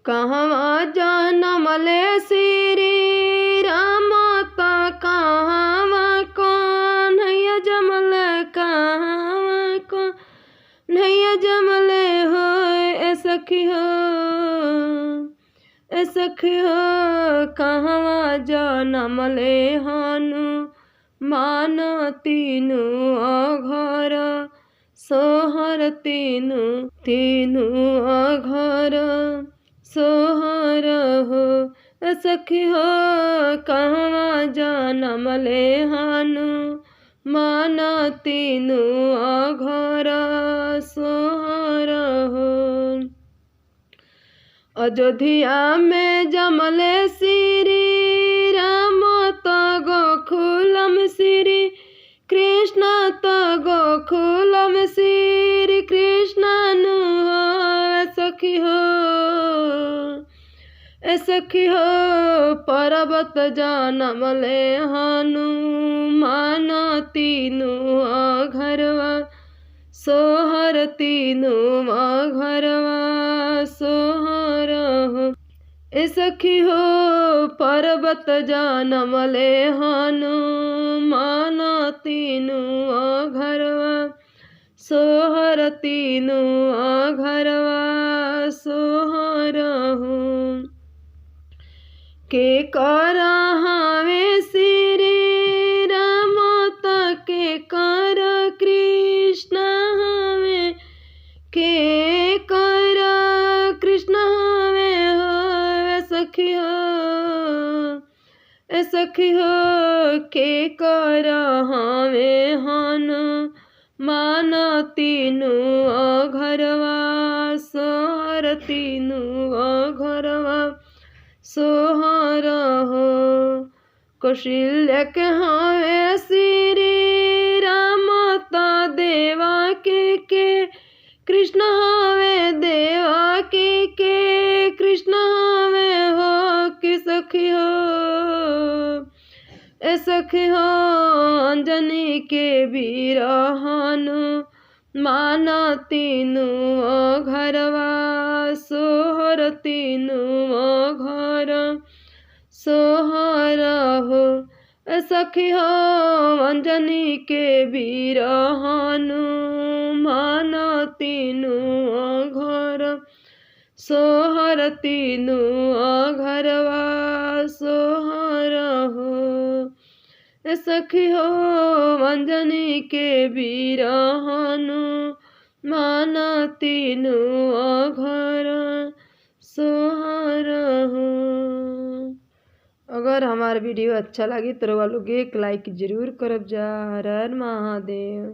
कहवा जनमले श्री राम त कहवा कन्हैया जमले कहवा कन्हैया जमले हो ए सखी हो ए सखी हो कहवा जनमले हनुमान तीनू अघर सोहर तीनू अघर सोहर हो ए सखी हो कहवा जनमले हनुमान तीनू अघर सोहर हो। अयोध्या में जमले श्री राम त गोकुलम श्री कृष्ण त गोकुलम श्री कृष्ण नु हो सखी हो ए सखी हो पर्वत जनमले हनुमान तीनू अघरवा सोहर तीनू अघरवा सोहर हो ए सखी हो पर्वत जनमले हनुमान तीनू अघरवा सोहर तीनू अघरवा सोहर हो। के कर हवे श्री राम त के कर कृष्ण हवे के कर कृष्ण हवे हो सखी हो ए सखी हो के कर हवे हनुमान तीनू अघरवा सोहर तीनू अघरवा सोहर हो। कौशल्या के हवे श्री राम त देवा के कृष्ण हवे देवा के कृष्ण हवे हो कि सखी हो ए सखी हो अंजनी के वीर हनुमान तीनू अघरवा सोहर तीनू अघर सोहर हो ए सखी हो अंजनी के वीर हनुमान तीनू अघर सोहर तीनू अघरवा सोहर हो ए सखी हो अंजनी के वीर हनुमान तीनू अघर सोहर हो। अगर हमारा वीडियो अच्छा लगी तो लोग एक लाइक जरूर करब जा। हर हर महादेव।